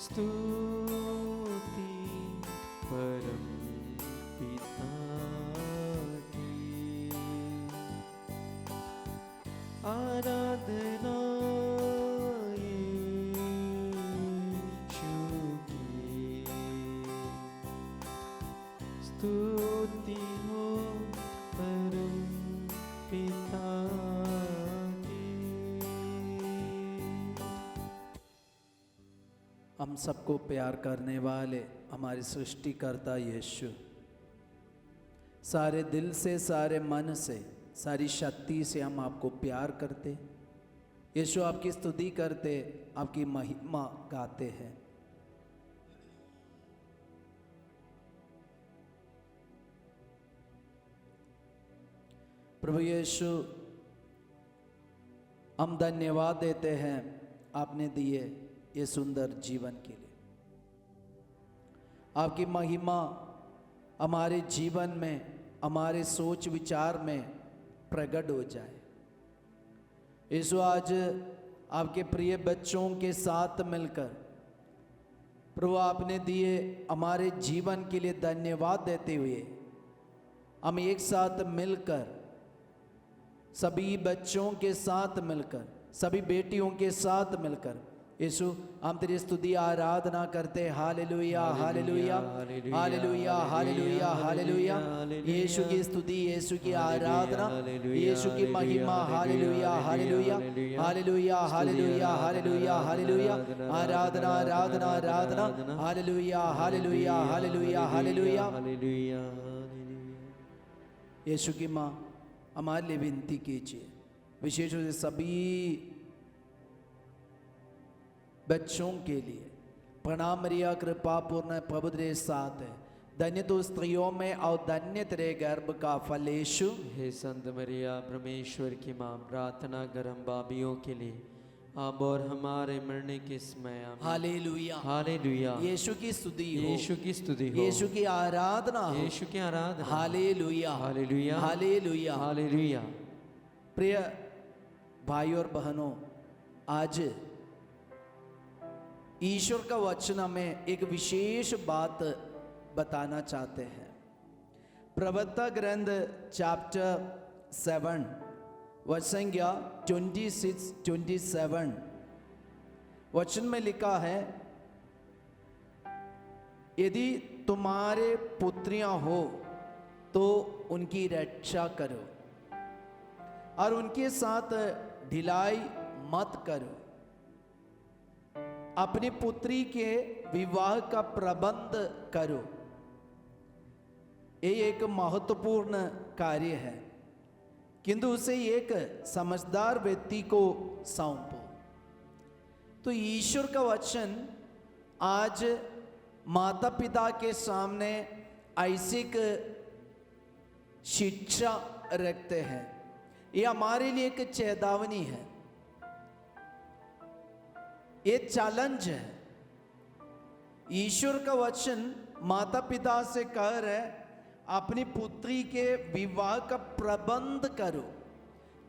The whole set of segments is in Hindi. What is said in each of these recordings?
स्तुति परम पिता की, आराधना यीशु की, स्तुति हो परम पिता की। हम सबको प्यार करने वाले हमारे सृष्टिकर्ता यीशु, सारे दिल से, सारे मन से, सारी शक्ति से हम आपको प्यार करते यीशु, आपकी स्तुति करते, आपकी महिमा गाते हैं। प्रभु यीशु, हम धन्यवाद देते हैं आपने दिए ये सुंदर जीवन के लिए। आपकी महिमा हमारे जीवन में, हमारे सोच विचार में प्रकट हो जाए। यीशु, आज आपके प्रिय बच्चों के साथ मिलकर प्रभु आपने दिए हमारे जीवन के लिए धन्यवाद देते हुए हम एक साथ मिलकर, सभी बच्चों के साथ मिलकर, सभी बेटियों के साथ मिलकर यीशु हम तेरी स्तुति आराधना करते। Hallelujah hallelujah hallelujah hallelujah hallelujah. Yeshu की स्तुति, यीशु की आराधना, यीशु की महिमा। Hallelujah hallelujah hallelujah hallelujah hallelujah hallelujah. आराधना आराधना आराधना। Hallelujah hallelujah hallelujah hallelujah. Yeshu की माँ हमारे लिए विनती कीजिए, विशेष रूप से सभी बच्चों के लिए। प्रणाम मरिया, कृपा पूर्ण प्रभु तेरे साथ है, धन्य तो स्त्रियों में और धन्य तेरे गर्भ का फल यीशु। हे संत मरिया, परमेश्वर की माँ, प्रार्थना कर हम पापियों के लिए, अब और हमारे मरने के समय। Hallelujah hallelujah. यीशु की स्तुति हो, यीशु की स्तुति हो, यीशु की आराधना हो, यीशु की आराधना। Hallelujah hallelujah hallelujah hallelujah. प्रिय भाई और बहनों, आज ईश्वर का वचन हमें एक विशेष बात बताना चाहते हैं। प्रवक्ता ग्रंथ चैप्टर 7 वचन संख्या 26-27 वचन में लिखा है, यदि तुम्हारे पुत्रियां हो तो उनकी रक्षा करो और उनके साथ ढिलाई मत करो। अपनी पुत्री के विवाह का प्रबंध करो। ये एक महत्वपूर्ण कार्य है, किंतु उसे एक समझदार व्यक्ति को सौंपो। तो ईश्वर का वचन आज माता पिता के सामने ऐसी शिक्षा रखते हैं। ये हमारे लिए एक चेतावनी है, ये चैलेंज है। ईश्वर का वचन माता पिता से कह रहे, अपनी पुत्री के विवाह का प्रबंध करो।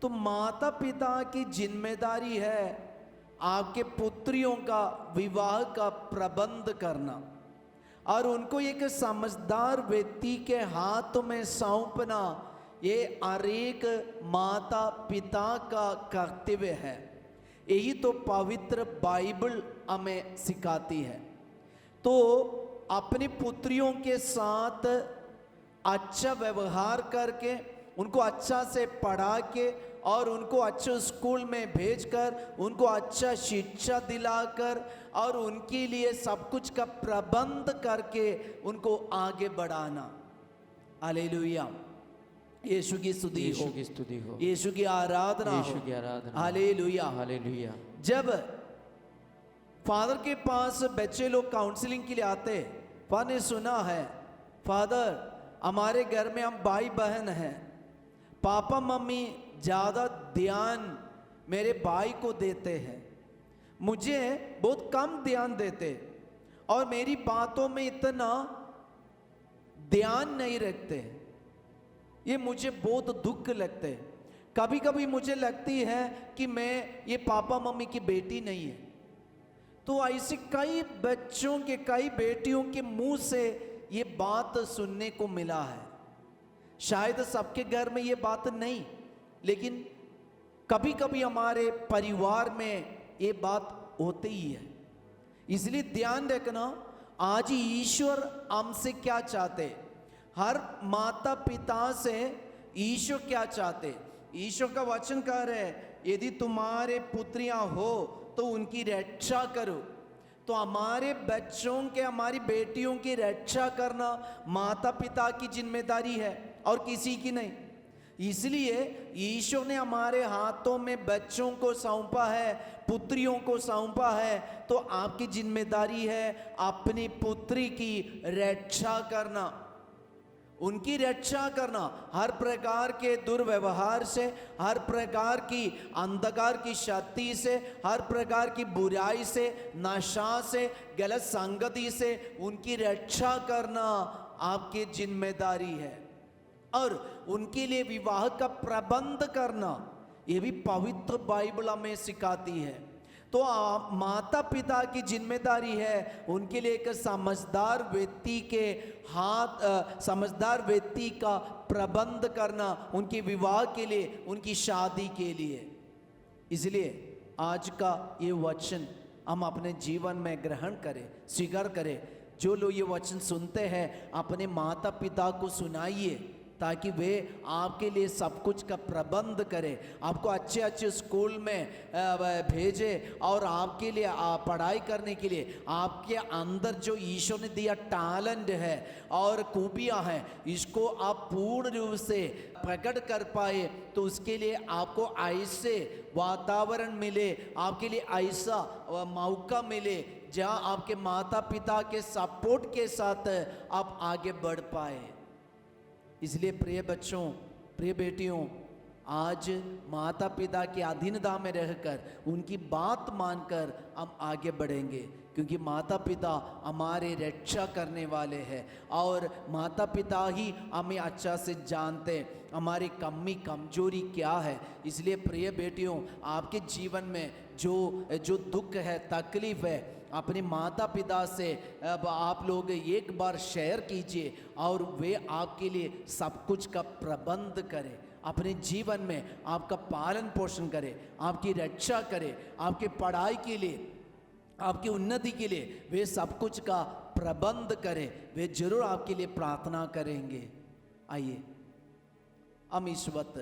तो माता पिता की जिम्मेदारी है आपके पुत्रियों का विवाह का प्रबंध करना और उनको एक समझदार व्यक्ति के हाथ में सौंपना। ये हर एक माता पिता का कर्तव्य है। यही तो पवित्र बाइबल हमें सिखाती है। तो अपनी पुत्रियों के साथ अच्छा व्यवहार करके, उनको अच्छा से पढ़ा के और उनको अच्छे स्कूल में भेजकर, उनको अच्छा शिक्षा दिलाकर और उनके लिए सब कुछ का प्रबंध करके उनको आगे बढ़ाना। हालेलुया। यीशु की स्तुति हो, यीशु की स्तुति हो, यीशु की आराधना हो, यीशु की आराधना। Hallelujah hallelujah. जब फादर के पास बच्चे लोग काउंसलिंग के लिए आते, फादर ने सुना है, फादर हमारे घर में हम भाई बहन हैं, पापा मम्मी ज़्यादा ध्यान मेरे भाई को देते हैं, मुझे बहुत कम ध्यान देते और मेरी बातों में इतना ध्यान नहीं रखते। ये मुझे बहुत दुख लगते हैं। कभी कभी मुझे लगती है कि मैं ये पापा मम्मी की बेटी नहीं है। तो ऐसे कई बच्चों के, कई बेटियों के मुंह से ये बात सुनने को मिला है। शायद सबके घर में ये बात नहीं, लेकिन कभी कभी हमारे परिवार में ये बात होती ही है। इसलिए ध्यान रखना, आज ईश्वर हमसे क्या चाहते, हर माता पिता से ईश्वर क्या चाहते। ईश्वर का वचन कह रहे हैं, यदि तुम्हारे पुत्रियां हो तो उनकी रक्षा करो। तो हमारे बच्चों के, हमारी बेटियों की रक्षा करना माता पिता की जिम्मेदारी है और किसी की नहीं। इसलिए ईश्वर ने हमारे हाथों में बच्चों को सौंपा है, पुत्रियों को सौंपा है। तो आपकी जिम्मेदारी है अपनी पुत्री की रक्षा करना, उनकी रक्षा करना, हर प्रकार के दुर्व्यवहार से, हर प्रकार की अंधकार की शक्ति से, हर प्रकार की बुराई से, नशा से, गलत संगति से उनकी रक्षा करना आपकी जिम्मेदारी है। और उनके लिए विवाह का प्रबंध करना, ये भी पवित्र बाइबल हमें सिखाती है। तो माता पिता की जिम्मेदारी है उनके लिए एक समझदार व्यक्ति के हाथ, समझदार व्यक्ति का प्रबंध करना, उनके विवाह के लिए, उनकी शादी के लिए। इसलिए आज का ये वचन हम अपने जीवन में ग्रहण करें, स्वीकार करें। जो लोग ये वचन सुनते हैं अपने माता पिता को सुनाइए, ताकि वे आपके लिए सब कुछ का प्रबंध करें, आपको अच्छे अच्छे स्कूल में भेजे और आपके लिए पढ़ाई करने के लिए आपके अंदर जो ईश्वर ने दिया टैलेंट है और खूबियां हैं, इसको आप पूर्ण रूप से प्रकट कर पाए। तो उसके लिए आपको ऐसे वातावरण मिले, आपके लिए ऐसा मौका मिले जहां आपके माता पिता के सपोर्ट के साथ आप आगे बढ़ पाए। इसलिए प्रिय बच्चों, प्रिय बेटियों, आज माता पिता की अधीनता में रहकर उनकी बात मानकर हम आगे बढ़ेंगे, क्योंकि माता पिता हमारे रक्षा करने वाले हैं और माता पिता ही हमें अच्छा से जानते हैं हमारी कमी कमजोरी क्या है। इसलिए प्रिय बेटियों, आपके जीवन में जो दुख है, तकलीफ है, अपने माता पिता से अब आप लोग एक बार शेयर कीजिए और वे आपके लिए सब कुछ का प्रबंध करें, अपने जीवन में आपका पालन पोषण करें, आपकी रक्षा करें, आपके पढ़ाई के लिए, आपकी उन्नति के लिए वे सब कुछ का प्रबंध करें। वे जरूर आपके लिए प्रार्थना करेंगे। आइए हम इस वक्त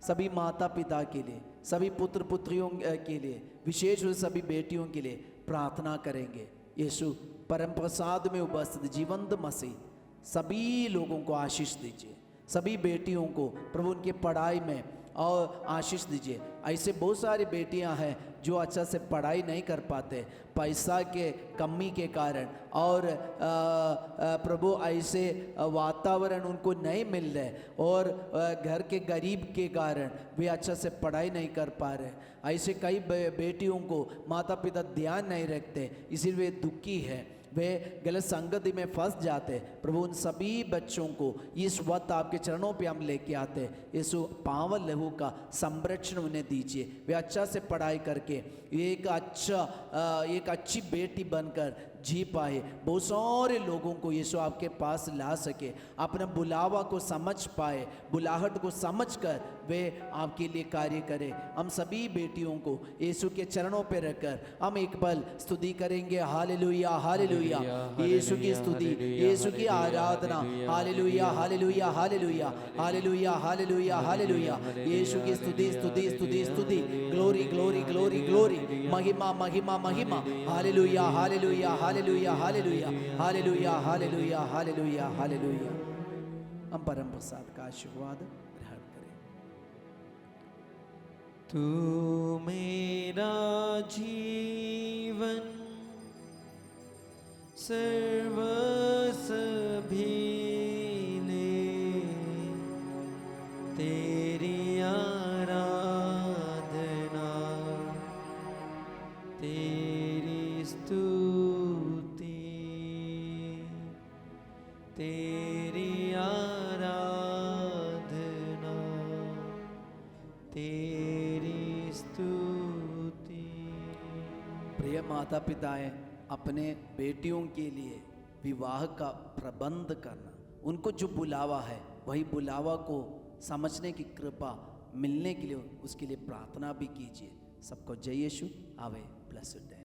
सभी माता पिता के लिए, सभी पुत्र पुत्रियों के लिए, विशेष रूप से सभी बेटियों के लिए प्रार्थना करेंगे। यीशु परम प्रसाद में उपस्थित जीवंत मसीह सभी लोगों को आशीष दीजिए, सभी बेटियों को प्रभु उनके पढ़ाई में और आशीष दीजिए। ऐसे बहुत सारी बेटियां हैं जो अच्छा से पढ़ाई नहीं कर पाते पैसा के कमी के कारण, और प्रभु ऐसे वातावरण उनको नहीं मिल रहे और घर के गरीब के कारण वे अच्छा से पढ़ाई नहीं कर पा रहे। ऐसे कई बेटियों को माता पिता ध्यान नहीं रखते, इसीलिए वे दुखी है, वे गलत संगति में फंस जाते। प्रभु उन सभी बच्चों को इस वक्त आपके चरणों पे हम लेके आते। यीशु पावन लहू का संरक्षण उन्हें दीजिए, वे अच्छा से पढ़ाई करके एक अच्छी बेटी बनकर जी पाए, बहुत सारे लोगों को यीशु आपके पास ला सके, अपना बुलावा को समझ पाए, बुलाहट को समझकर वे आपके लिए कार्य करें। हम सभी बेटियों को यीशु के चरणों पे रखकर हम एक पल स्तुति करेंगे। हालेलुया हालेलुया, यीशु की स्तुति, यीशु की आराधना। Hallelujah hallelujah hallelujah hallelujah hallelujah hallelujah, Yeshu की स्तुति स्तुति स्तुति स्तुति, ग्लोरी ग्लोरी ग्लोरी ग्लोरी, महिमा महिमा महिमा। Hallelujah hallelujah hallelujah hallelujah hallelujah hallelujah hallelujah hallelujah. हम परम प्रसाद का आशीर्वाद ग्रहण करें। तू मेरा जीवन सर्वस्व भी ले, तेरी आराधना, तेरी स्तुति, तेरी आराधना, तेरी स्तुति। प्रिय माता पिता हैं अपने बेटियों के लिए विवाह का प्रबंध करना, उनको जो बुलावा है वही बुलावा को समझने की कृपा मिलने के लिए उसके लिए प्रार्थना भी कीजिए। सबको जय Yeshu. Have a blessed day.